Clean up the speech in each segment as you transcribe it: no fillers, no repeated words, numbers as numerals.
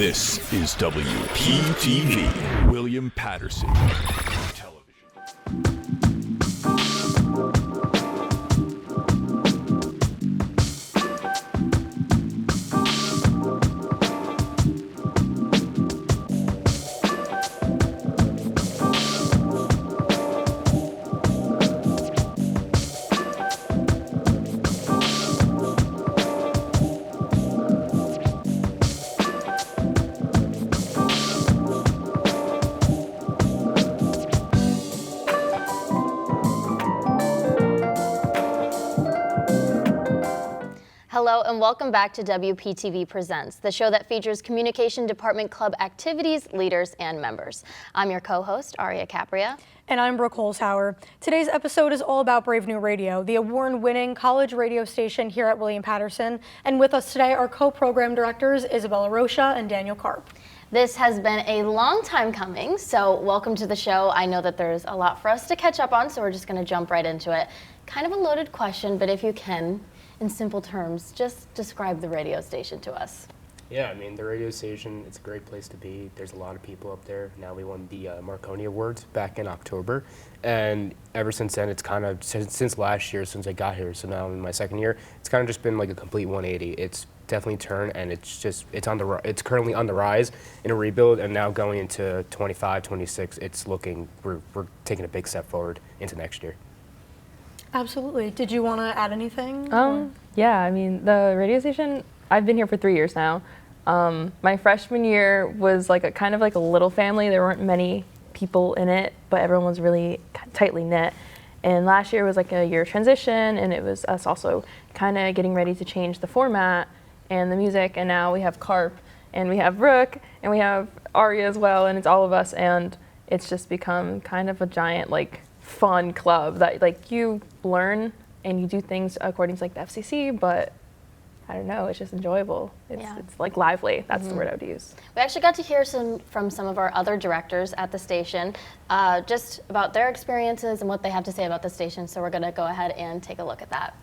This is WPTV, William Patterson Television. Hello and welcome back to WPTV Presents, the show that features Communication Department Club activities, leaders, and members. I'm your co-host, Aria Capria. And I'm Brooke Holzhauer. Today's episode is all about Brave New Radio, the award-winning college radio station here at William Patterson. And with us today are co-program directors Isabella Rocha and Daniel Karp. This has been a long time coming, so welcome to the show. I know that there's a lot for us to catch up on, so we're just going to jump right into it. Kind of a loaded question, but if you can, in simple terms, just describe the radio station to us. Yeah, I mean, the radio station, it's a great place to be. There's a lot of people up there. Now we won the Marconi Awards back in October. And ever since then, it's kind of, since last year, since I got here, so now in my second year, it's kind of just been like a complete 180. It's definitely turned, and it's currently on the rise in a rebuild, and now going into 25, 26, it's looking, we're taking a big step forward into next year. Absolutely. Did you want to add anything? Yeah, I mean, the radio station, I've been here for 3 years now. My freshman year was like a kind of like a little family. There weren't many people in it, but everyone was really tightly knit. And last year was like a year of transition, and it was us also kind of getting ready to change the format and the music. And now we have Karp, and we have Brooke, and we have Aria as well, and it's all of us. And it's just become kind of a giant like fun club that like you learn and you do things according to like the FCC, but I don't know, it's just enjoyable. It's like lively. That's the word I would use. We actually got to hear from some of our other directors at the station, just about their experiences and what they have to say about the station. So we're going to go ahead and take a look at that.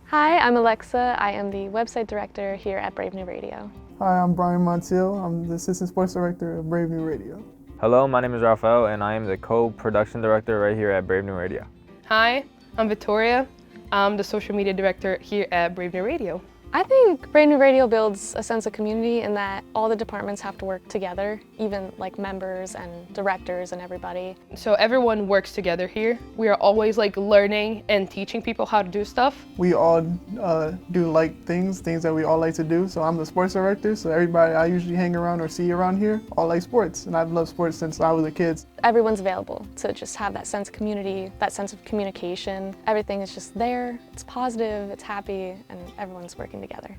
Hi, I'm Alexa. I am the website director here at Brave New Radio. Hi, I'm Brian Montiel. I'm the assistant sports director of Brave New Radio. Hello, my name is Rafael, and I am the co-production director right here at Brave New Radio. Hi, I'm Vitoria. I'm the social media director here at Brave New Radio. I think Brave New Radio builds a sense of community in that all the departments have to work together, even like members and directors and everybody. So everyone works together here. We are always like learning and teaching people how to do stuff. We all do like things that we all like to do. So I'm the sports director, so everybody I usually hang around or see around here all like sports, and I've loved sports since I was a kid. Everyone's available to just have that sense of community, that sense of communication. Everything is just there, it's positive, it's happy, and everyone's working together.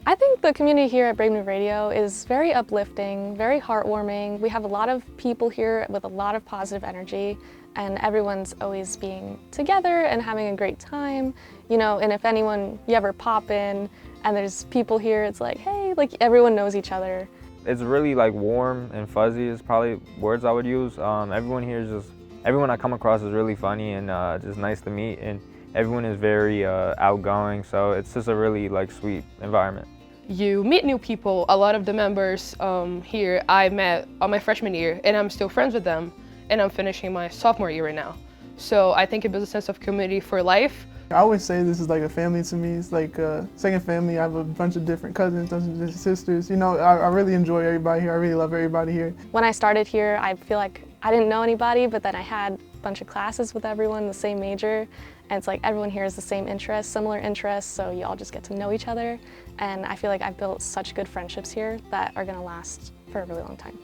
I think the community here at Brave New Radio is very uplifting, very heartwarming. We have a lot of people here with a lot of positive energy, and everyone's always being together and having a great time. You know, and if anyone, you ever pop in and there's people here, it's like, hey, like everyone knows each other. It's really like warm and fuzzy is probably words I would use. Everyone here is everyone I come across is really funny and just nice to meet, and everyone is very outgoing, so it's just a really like sweet environment. You meet new people. A lot of the members here I met on my freshman year, and I'm still friends with them, and I'm finishing my sophomore year right now. So I think it builds a sense of community for life. I always say this is like a family to me. It's like a second family. I have a bunch of different cousins, bunch of different sisters. You know, I really enjoy everybody here. I really love everybody here. When I started here, I feel like I didn't know anybody, but then I had a bunch of classes with everyone, the same major. And it's like everyone here has the same interests, similar interests, so you all just get to know each other. And I feel like I've built such good friendships here that are gonna last for a really long time.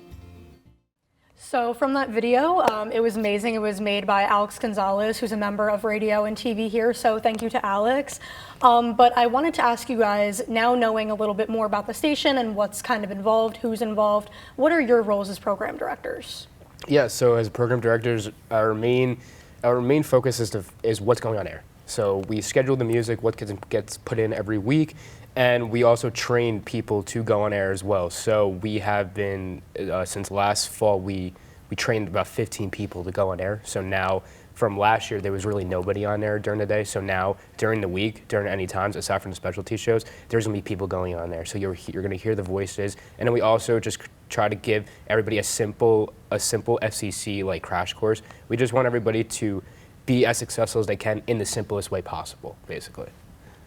So from that video, it was amazing. It was made by Gonzalez, who's a member of radio and TV here, so thank you to Alex. But I wanted to ask you guys, now knowing a little bit more about the station and what's kind of involved, who's involved, what are your roles as program directors? Yeah, so as program directors, our main focus is what's going on air. So we schedule the music, what gets put in every week, and we also train people to go on air as well. So we have been, since last fall, we trained about 15 people to go on air. So now from last year, there was really nobody on there during the day. So now, during the week, during any times, aside from the specialty shows, there's gonna be people going on there. So you're gonna hear the voices, and then we also just try to give everybody a simple FCC like crash course. We just want everybody to be as successful as they can in the simplest way possible, basically.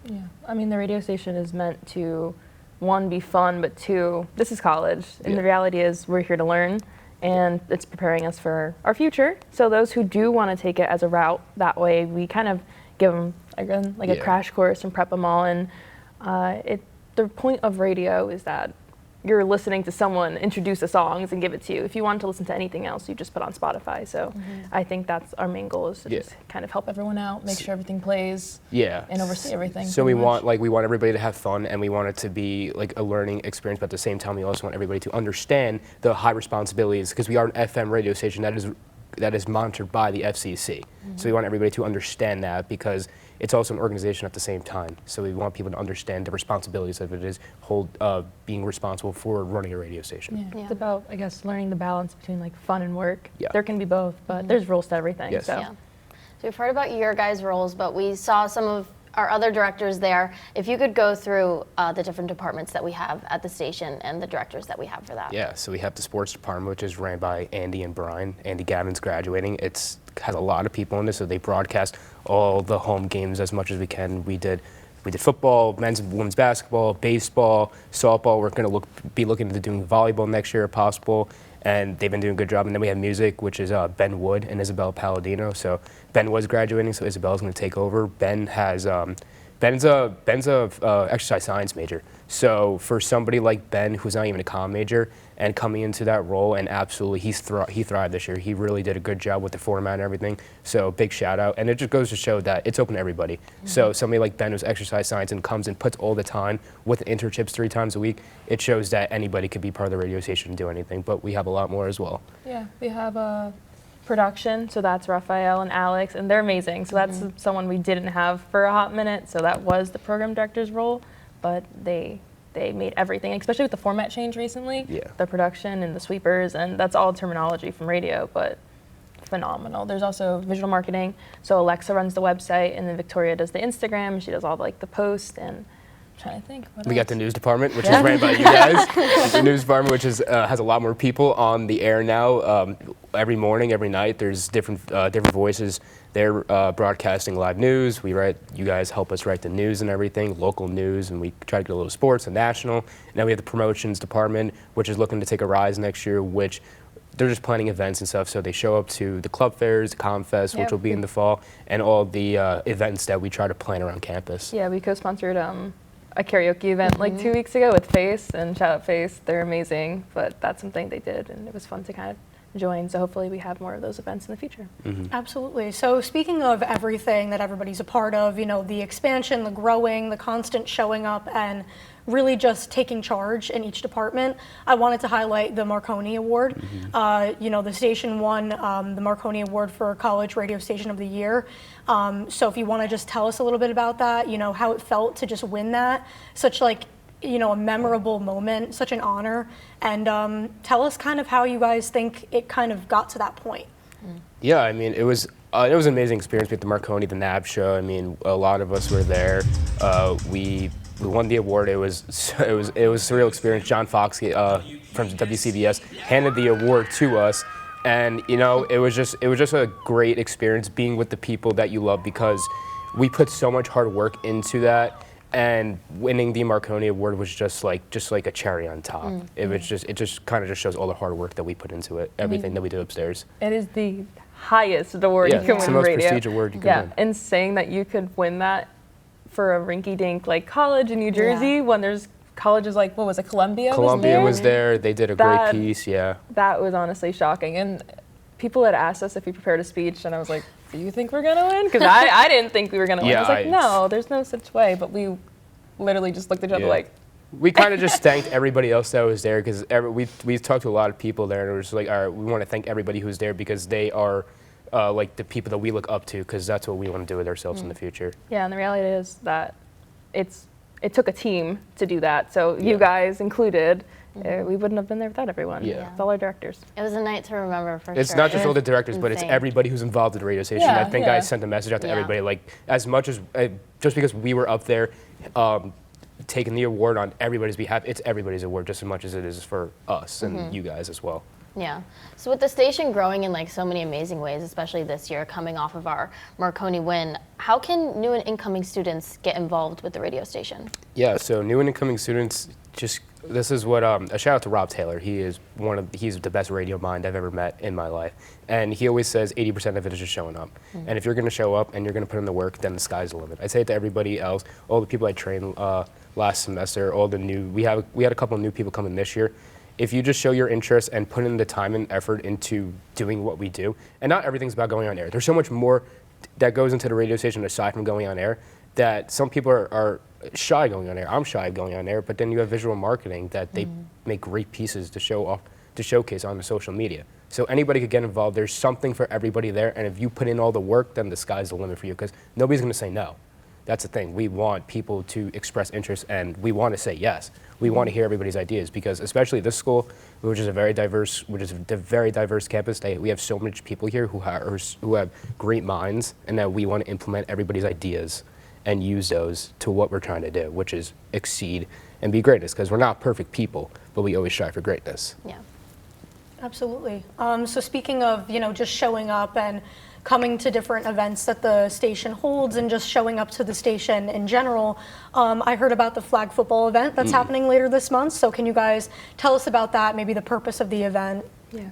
Yeah, I mean, the radio station is meant to, one, be fun, but two, this is college, and the reality is we're here to learn, and it's preparing us for our future. So those who do want to take it as a route that way, we kind of give them, again, like a crash course and prep them all. And the point of radio is that you're listening to someone introduce the songs and give it to you. If you want to listen to anything else, you just put on Spotify. So I think that's our main goal, is to just kind of help everyone out, make sure everything plays, and oversee everything. So we want everybody to have fun, and we want it to be like a learning experience, but at the same time, we also want everybody to understand the high responsibilities, because we are an FM radio station that is monitored by the FCC. So we want everybody to understand that, because it's also an organization at the same time. So we want people to understand the responsibilities of it is being responsible for running a radio station. It's about, I guess, learning the balance between like fun and work. There can be both, but there's rules to everything. Yes. So. So we've heard about your guys' roles, but we saw some of our other directors there. If you could go through the different departments that we have at the station and the directors that we have for that. Yeah, so we have the sports department, which is ran by Andy and Brian. Andy Gavin's graduating. It's has a lot of people in this, so they broadcast all the home games as much as we can. We did football, men's and women's basketball, baseball, softball. We're going to be looking into doing volleyball next year if possible, and they've been doing a good job. And then we have music, which is Ben Wood and Isabella Palladino. So Ben was graduating, so Isabella's going to take over. Ben has Ben's a exercise science major. So for somebody like Ben, who's not even a comm major, and coming into that role, and absolutely he thrived this year. He really did a good job with the format and everything. So big shout out. And it just goes to show that it's open to everybody. So somebody like Ben who's exercise science and comes and puts all the time with internships 3 times a week, it shows that anybody could be part of the radio station and do anything. But we have a lot more as well. Yeah, we have production, so that's Raphael and Alex, and they're amazing. So that's someone we didn't have for a hot minute, so that was the program director's role, but they made everything, especially with the format change recently, the production and the sweepers, and that's all terminology from radio, but phenomenal. There's also visual marketing, so Alexa runs the website, and then Vitoria does the Instagram, she does all the posts, and I'm trying to think. We got the news department, which is ran by you guys. The news department, which is has a lot more people on the air now. Every morning, every night, there's different voices. They're broadcasting live news. You guys help us write the news and everything, local news, and we try to get a little sports and national. And then we have the promotions department, which is looking to take a rise next year, which they're just planning events and stuff. So they show up to the club fairs, the ComFest, which will be in the fall, and all the events that we try to plan around campus. Yeah, we co-sponsored a karaoke event like 2 weeks ago with Face, and shout out Face, they're amazing, but that's something they did, and it was fun to kind of join, so hopefully we have more of those events in the future. Absolutely. So speaking of everything that everybody's a part of, the expansion, the growing, the constant showing up, and really just taking charge in each department, I wanted to highlight the Marconi Award. The station won the Marconi Award for College Radio Station of the Year. So if you want to just tell us a little bit about that, how it felt to just win that, such a memorable moment, such an honor, and tell us kind of how you guys think it kind of got to that point. Yeah, I mean, it was an amazing experience with the Marconi, the NAB show. I mean, a lot of us were there. We won the award. It was a surreal experience. John Fox from WCBS handed the award to us, and it was just a great experience being with the people that you love, because we put so much hard work into that. And winning the Marconi Award was just like a cherry on top. It just kind of shows all the hard work that we put into it, everything that we do upstairs. It is the highest award you can win in radio. It's the most prestigious award you can win. And saying that you could win that for a rinky-dink college in New Jersey when there's colleges like, what was it, Columbia was there. They did a great piece, That was honestly shocking. And people had asked us if we prepared a speech, and I was like, do you think we're going to win? Because I didn't think we were going to win. I was like, no, there's no such way. But we literally just looked at each other like. We kind of just thanked everybody else that was there, because we talked to a lot of people there, and it was just like, all right, we want to thank everybody who's there, because they are the people that we look up to, because that's what we want to do with ourselves in the future. Yeah, and the reality is that it took a team to do that. So you guys included, We wouldn't have been there without everyone. Yeah. With all our directors. It was a night to remember for sure. It's not just all the directors, but it's insane. everybody who's involved in the radio station. Yeah, I think I sent a message out to Yeah. everybody, like, as much as, just because we were up there taking the award on everybody's behalf, it's everybody's award just as much as it is for us and you guys as well. Yeah. So with the station growing in like so many amazing ways, especially this year coming off of our Marconi win, how can new and incoming students get involved with the radio station? Yeah, so new and incoming students, this is what, a shout out to Rob Taylor. He's the best radio mind I've ever met in my life. And he always says 80% of it is just showing up. And if you're gonna show up and you're gonna put in the work, then the sky's the limit. I say it to everybody else, all the people I trained last semester, we had a couple of new people coming this year. If you just show your interest and put in the time and effort into doing what we do, and not everything's about going on air. There's so much more that goes into the radio station aside from going on air that some people are shy going on air. I'm shy going on air, but then you have visual marketing that they make great pieces to show off, to showcase on the social media. So anybody could get involved. There's something for everybody there, and if you put in all the work, then the sky's the limit for you, because nobody's gonna say no. That's the thing. We want people to express interest, and we want to say yes. We want to hear everybody's ideas, because especially this school, which is a very diverse campus. We have so much people here who have great minds, and that we want to implement everybody's ideas and use those to what we're trying to do, which is exceed and be greatness. Because we're not perfect people, but we always strive for greatness. Yeah. Absolutely. So speaking of, just showing up and coming to different events that the station holds and just showing up to the station in general, I heard about the flag football event that's happening later this month. So can you guys tell us about that, maybe the purpose of the event?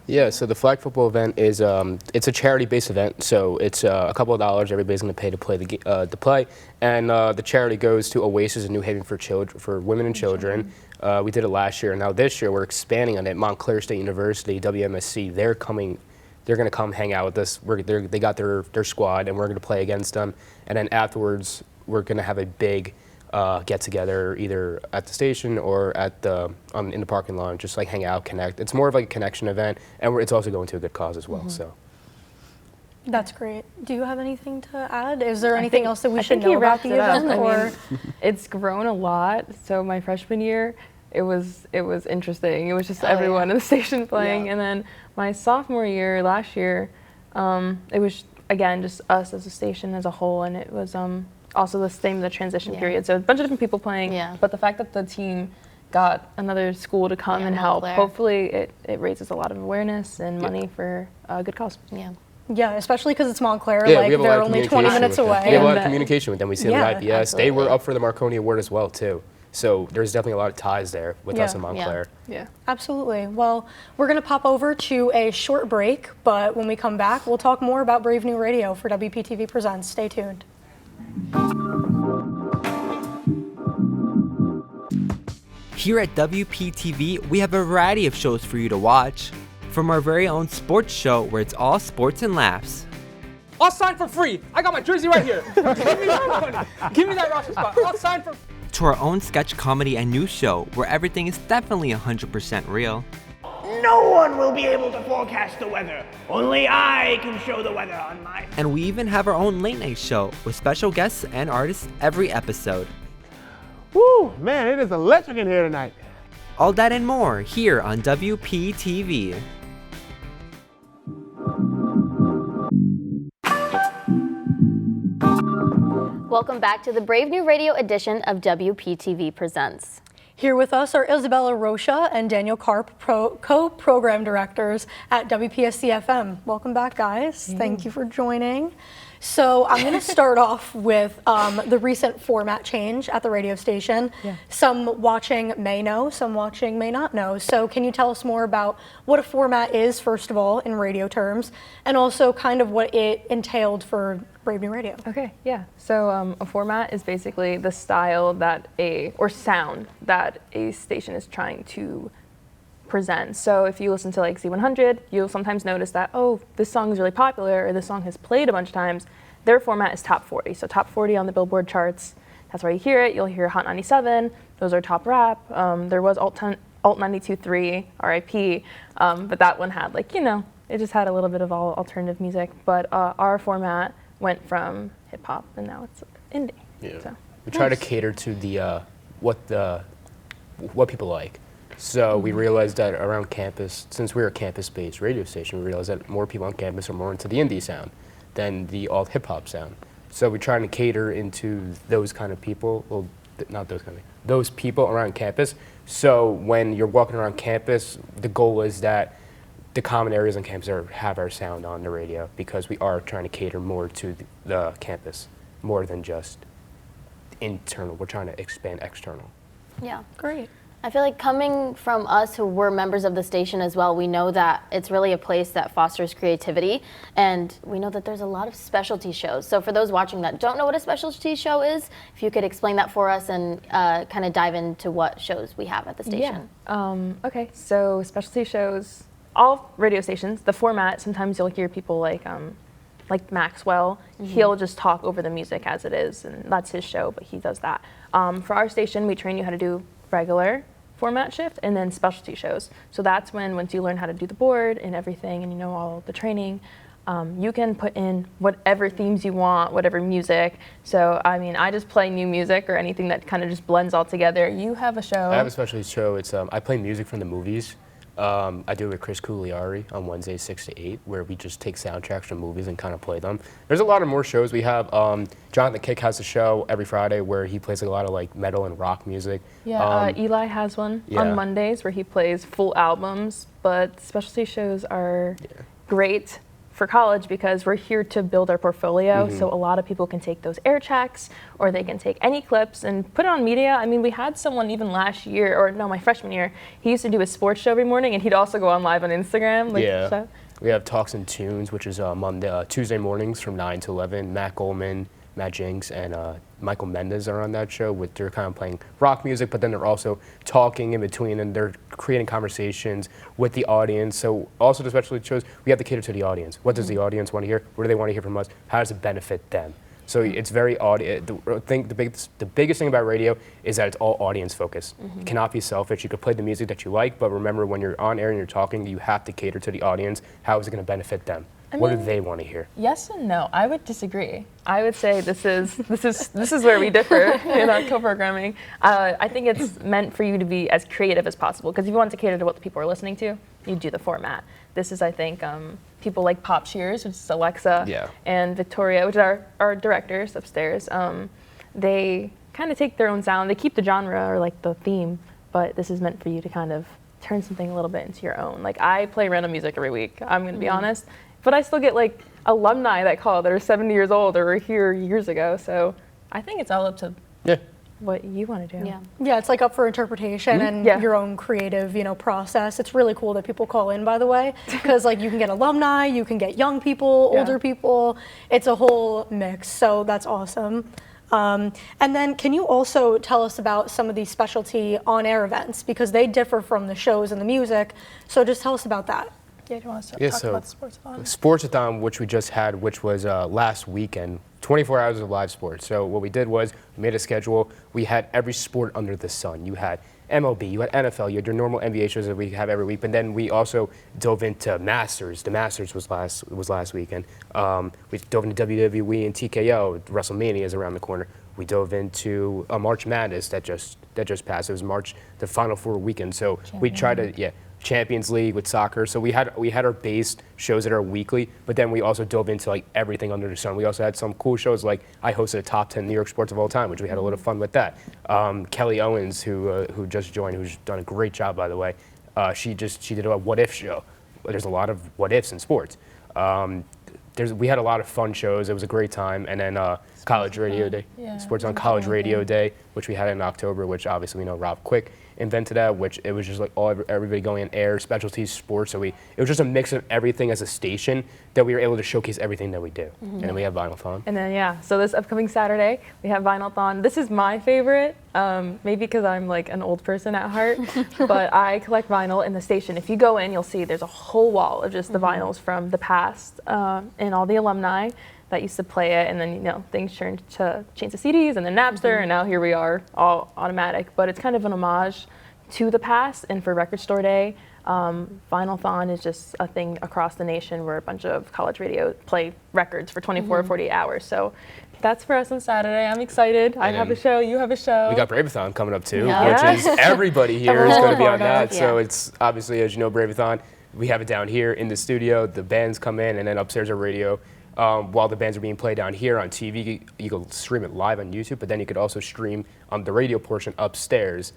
Yeah, so the flag football event is it's a charity-based event, so it's a couple of dollars everybody's going to pay to play, and the charity goes to Oasis in New Haven for women and children. We did it last year, and now this year we're expanding on it. Montclair State University, WMSC, they're going to come hang out with us. They got their squad, and we're going to play against them, and then afterwards we're going to have a big get together either at the station or at in the parking lot, just like hang out, connect. It's more of like a connection event, and it's also going to a good cause as well. So that's great. Do you have anything to add? Is there anything else that we should know about the event? Or it's grown a lot. So my freshman year, it was interesting. It was just everyone in the station playing, and then my sophomore year, last year, it was again just us as a station as a whole, and it was also the same the transition period. So a bunch of different people playing, but the fact that the team got another school to come and help, hopefully it raises a lot of awareness and money for a good cause. Yeah, especially because it's Montclair, yeah, like they're only 20 minutes away. We have a lot of communication with them. We see them at IBS. Absolutely. They were up for the Marconi Award as well too. So there's definitely a lot of ties there with us in Montclair. Yeah, absolutely. Well, we're going to pop over to a short break, but when we come back, we'll talk more about Brave New Radio for WPTV Presents. Stay tuned. Here at WPTV, we have a variety of shows for you to watch. From our very own sports show, where it's all sports and laughs. I'll sign for free. I got my jersey right here. Give me that money. Give me that roster spot. I'll sign for. To our own sketch comedy and news show, where everything is definitely 100% real. No one will be able to forecast the weather. Only I can show the weather on my... And we even have our own late night show with special guests and artists every episode. Woo, man, it is electric in here tonight. All that and more here on WPTV. Welcome back to the Brave New Radio edition of WPTV Presents. Here with us are Isabella, Rocha, and Daniel Karp, co-program directors at WPSC-FM. Welcome back, guys. Thank you for joining. So I'm going to start off with the recent format change at the radio station. Some watching may know, some watching may not know. So can you tell us more about what a format is, first of all, in radio terms, and also kind of what it entailed for Brave New Radio? Okay, yeah. So a format is basically the style or sound that a station is trying to present. So if you listen to like Z100, you'll sometimes notice that, oh, this song is really popular, or this song has played a bunch of times. Their format is top 40. So top 40 on the Billboard charts, that's where you hear it. You'll hear Hot 97, those are top rap. There was Alt 92.3, RIP, but that one had it just had a little bit of all alternative music. But our format went from hip hop and now it's indie. Yeah. So. We try to cater to the what people like. So we realized that around campus, since we're a campus-based radio station, we realized that more people on campus are more into the indie sound than the alt hip-hop sound. So we're trying to cater into those kind of people, well, not those kind of people, those people around campus. So when you're walking around campus, the goal is that the common areas on campus have our sound on the radio, because we are trying to cater more to the campus, more than just internal. We're trying to expand external. Yeah. Great. I feel like coming from us who were members of the station as well, we know that it's really a place that fosters creativity, and we know that there's a lot of specialty shows. So for those watching that don't know what a specialty show is, if you could explain that for us and kind of dive into what shows we have at the station. Yeah. Okay, so specialty shows, all radio stations, the format, sometimes you'll hear people like Maxwell, he'll just talk over the music as it is, and that's his show, but he does that. For our station, we train you how to do regular format shift and then specialty shows. So that's when, once you learn how to do the board and everything and you know all the training, you can put in whatever themes you want, whatever music. So, I mean, I just play new music or anything that kind of just blends all together. You have a show. I have a specialty show. It's I play music from the movies. I do it with Chris Couliari on Wednesdays 6 to 8, where we just take soundtracks from movies and kind of play them. There's a lot of more shows. We have Jonathan Kick has a show every Friday where he plays a lot of like metal and rock music. Yeah, Eli has one on Mondays where he plays full albums, but specialty shows are great for college because we're here to build our portfolio. So a lot of people can take those air tracks or they can take any clips and put it on media. I mean, we had someone even last year, or no, my freshman year, he used to do a sports show every morning and he'd also go on live on Instagram. Like, we have Talks and Tunes, which is Tuesday mornings from 9 to 11. Matt Goldman, Matt Jinks, and Michael Mendez are on that show. They're kind of playing rock music, but then they're also talking in between, and they're creating conversations with the audience. So also the specialty shows, we have to cater to the audience. What does the audience want to hear? What do they want to hear from us? How does it benefit them? So it's very the biggest thing about radio is that it's all audience focused. It cannot be selfish. You could play the music that you like, but remember when you're on air and you're talking, you have to cater to the audience. How is it going to benefit them? What do they want to hear? Yes and no. I would disagree. I would say this is where we differ in our co-programming. I think it's meant for you to be as creative as possible, because if you want to cater to what the people are listening to, you do the format. This is, I think, people like Pop Cheers, which is Alexa, and Vitoria, which are our directors upstairs. They kind of take their own sound. They keep the genre or like the theme, but this is meant for you to kind of turn something a little bit into your own. Like, I play random music every week, I'm going to be honest. But I still get like alumni that call that are 70 years old or were here years ago. So I think it's all up to what you want to do. Yeah, it's like up for interpretation and your own creative, process. It's really cool that people call in, by the way, because like you can get alumni, you can get young people, older people. It's a whole mix. So that's awesome. And then can you also tell us about some of these specialty on-air events, because they differ from the shows and the music. So just tell us about that. Yeah, do you want to talk about the Sportsathon? Sportsathon, which we just had, which was last weekend, 24 hours of live sports. So what we did was we made a schedule. We had every sport under the sun. You had MLB, you had NFL, you had your normal NBA shows that we have every week, but then we also dove into Masters. The Masters was last weekend. We dove into WWE and TKO. WrestleMania is around the corner. We dove into March Madness that just passed. It was March, the Final Four weekend. So we tried to Champions League with soccer. So we had our base shows that are weekly, but then we also dove into like everything under the sun. We also had some cool shows, like I hosted a top 10 New York sports of all time, which we had a lot of fun with that. Kelly Owens, who just joined, who's done a great job, by the way. She did a what if show. There's a lot of what ifs in sports. We had a lot of fun shows. It was a great time. And then College Radio Day, Sports on College Radio Day, which we had in October, which obviously we know Rob Quick invented that, which it was just like everybody going in air, specialties, sports. So it was just a mix of everything as a station that we were able to showcase everything that we do. And then we have Vinylthon. And then so this upcoming Saturday we have Vinylthon. This is my favorite, maybe because I'm like an old person at heart, but I collect vinyl in the station. If you go in, you'll see there's a whole wall of just the vinyls from the past and all the alumni that used to play it, and then things changed to CDs and then Napster, and now here we are, all automatic. But it's kind of an homage to the past. And for Record Store Day, Vinyl-thon is just a thing across the nation where a bunch of college radio play records for 24 or 48 hours. So that's for us on Saturday. I'm excited. I have a show, you have a show. We got Brave-a-thon coming up too, Yeah. which is everybody here is going to be on that. Yeah. So it's obviously, as you know, Brave-a-thon, we have it down here in the studio. The bands come in, and then upstairs are radio. While the bands are being played down here on TV, you can stream it live on YouTube, but then you could also stream the radio portion upstairs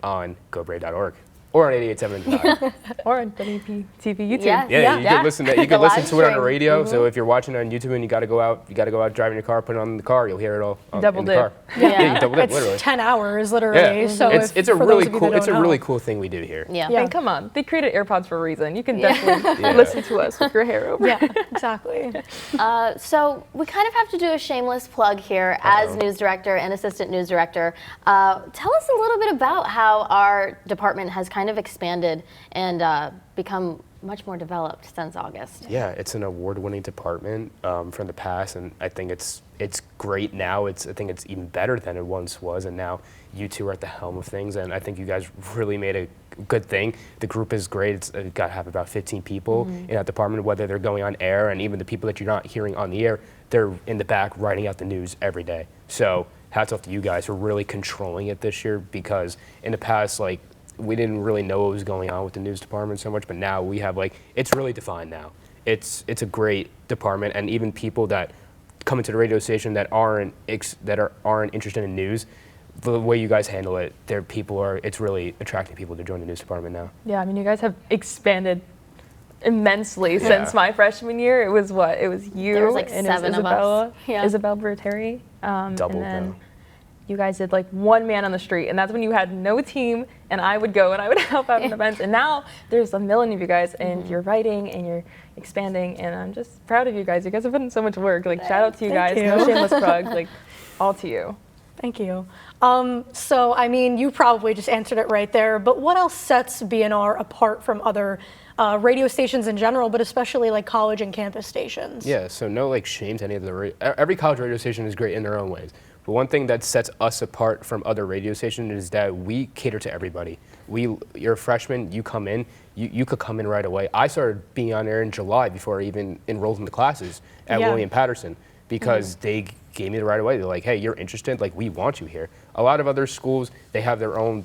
on gobrave.org. Or on 88.7 Or on WPTV YouTube. Yes. Yeah, you could listen to you could listen to it on the radio. Mm-hmm. So if you're watching it on YouTube and you got to go out driving your car, put it on the car, you'll hear it all Double in the dip. car. Yeah. You double dip, It's literally. 10 hours, literally. Yeah. So It's a for really those of you cool that don't know. cool thing we do here. Yeah. Yeah. And come on, they created AirPods for a reason. You can Yeah. definitely Yeah. listen to us with your hair over. Yeah, exactly. So we kind of have to do a shameless plug here as news director and assistant news director. Tell us a little bit about how our department has kind of expanded and become much more developed since August. Yeah, it's an award-winning department from the past, and I think it's great now. I think it's even better than it once was, and now you two are at the helm of things, and I think you guys really made a good thing. The group is great. It's got to have about 15 people in that department, whether they're going on air, and even the people that you're not hearing on the air, they're in the back writing out the news every day. So hats off to you guys for really controlling it this year, because in the past, like, we didn't really know what was going on with the news department so much, but now we have, like, it's really defined now. It's a great department, and even people that come into the radio station that aren't interested in news, the way you guys handle it, it's really attracting people to join the news department now. Yeah, I mean, you guys have expanded immensely since my freshman year. It was what? It was you There was like and seven of Isabella, us. Yeah. Isabella Berteri. Double, and then though. you guys did like one man on the street, and that's when you had no team, and I would go and I would help out in events. And now there's a million of you guys, and you're writing and you're expanding, and I'm just proud of you guys. You guys have put in so much work. Like, shout out to you guys. Thank No you. shameless plug. Like, all to you. Thank you. So, I mean, you probably just answered it right there, but what else sets BNR apart from other radio stations in general, but especially like college and campus stations? Yeah, so no like shame to any of the every college radio station is great in their own ways. But one thing that sets us apart from other radio stations is that we cater to everybody. You're a freshman, you come in, you could come in right away. I started being on air in July before I even enrolled in the classes at William Patterson, because they gave me the right away. They're like, hey, you're interested? Like, we want you here. A lot of other schools, they have their own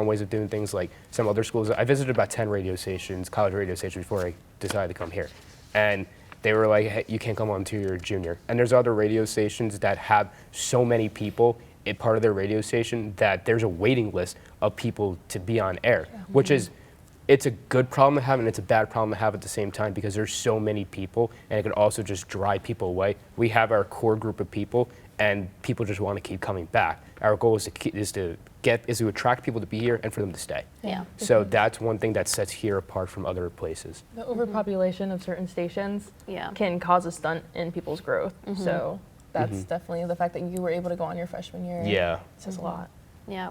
ways of doing things. Like some other schools, I visited about 10 radio stations, college radio stations, before I decided to come here. And they were like, hey, you can't come on until you're a junior. And there's other radio stations that have so many people in part of their radio station that there's a waiting list of people to be on air, which is, it's a good problem to have and it's a bad problem to have at the same time, because there's so many people and it could also just drive people away. We have our core group of people and people just want to keep coming back. Our goal is to attract people to be here and for them to stay. Yeah. So that's one thing that sets here apart from other places. The overpopulation of certain stations Yeah. can cause a stunt in people's growth. So that's definitely the fact that you were able to go on your freshman year. Yeah. Says a lot. Yeah,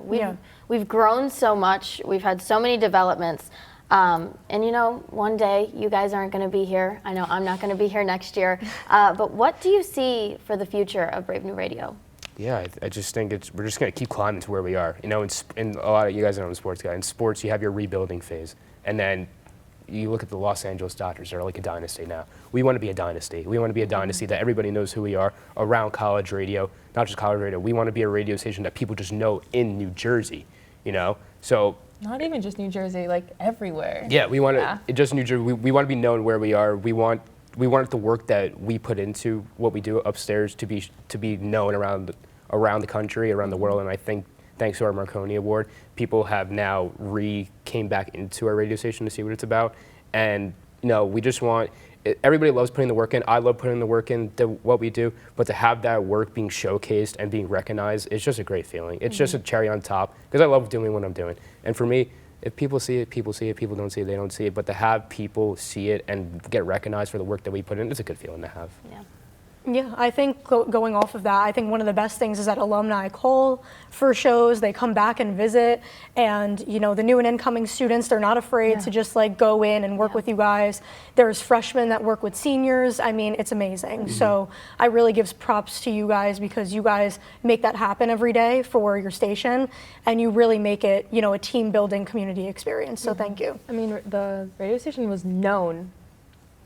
we've grown so much. We've had so many developments. And you know, one day you guys aren't going to be here. I know I'm not going to be here next year. But what do you see for the future of Brave New Radio? Yeah, I just think we're just going to keep climbing to where we are. You know, in a lot of you guys know I'm a sports guy. In sports, you have your rebuilding phase, and then you look at the Los Angeles Dodgers. They're like a dynasty now. We want to be a dynasty. We want to be a dynasty that everybody knows who we are around college radio, not just college radio. We want to be a radio station that people just know in New Jersey, you know? So Not even just New Jersey, like everywhere. yeah, we want to, just New Jersey, we want to be known where we are. We want the work that we put into what we do upstairs to be known around the country, around the world. And I think thanks to our Marconi Award, people have now came back into our radio station to see what it's about. And you know, we just want, everybody loves putting the work in. I love putting the work in what we do, but to have that work being showcased and being recognized, it's just a great feeling. It's just a cherry on top, because I love doing what I'm doing. And for me, if people see it, people see it. People don't see it, they don't see it. But to have people see it and get recognized for the work that we put in, it's a good feeling to have. Yeah. Yeah, I think going off of that, I think one of the best things is that alumni call for shows, they come back and visit, and you know, the new and incoming students, they're not afraid to just like go in and work with you guys. There's freshmen that work with seniors. I mean, it's amazing. So I really give props to you guys because you guys make that happen every day for your station, and you really make it, you know, a team building community experience. So thank you. I mean, the radio station was known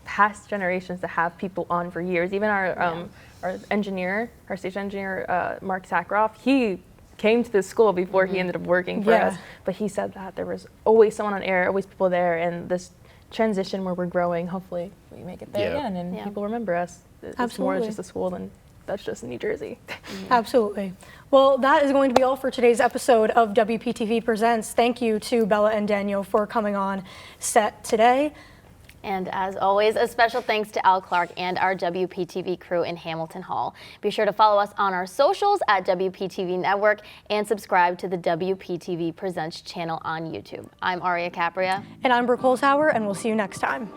past generations to have people on for years. Even our engineer, our station engineer, Mark Sakharoff, he came to this school before he ended up working for us. But he said that there was always someone on air, always people there, and this transition where we're growing, hopefully we make it there again and people remember us. It's more just a school than that's just New Jersey. Absolutely. Well, that is going to be all for today's episode of WPTV Presents. Thank you to Bella and Daniel for coming on set today. And as always, a special thanks to Al Clarke and our WPTV crew in Hamilton Hall. Be sure to follow us on our socials at WPTV Network and subscribe to the WPTV Presents channel on YouTube. I'm Aria Capria. And I'm Brooke Holzhauer, and we'll see you next time.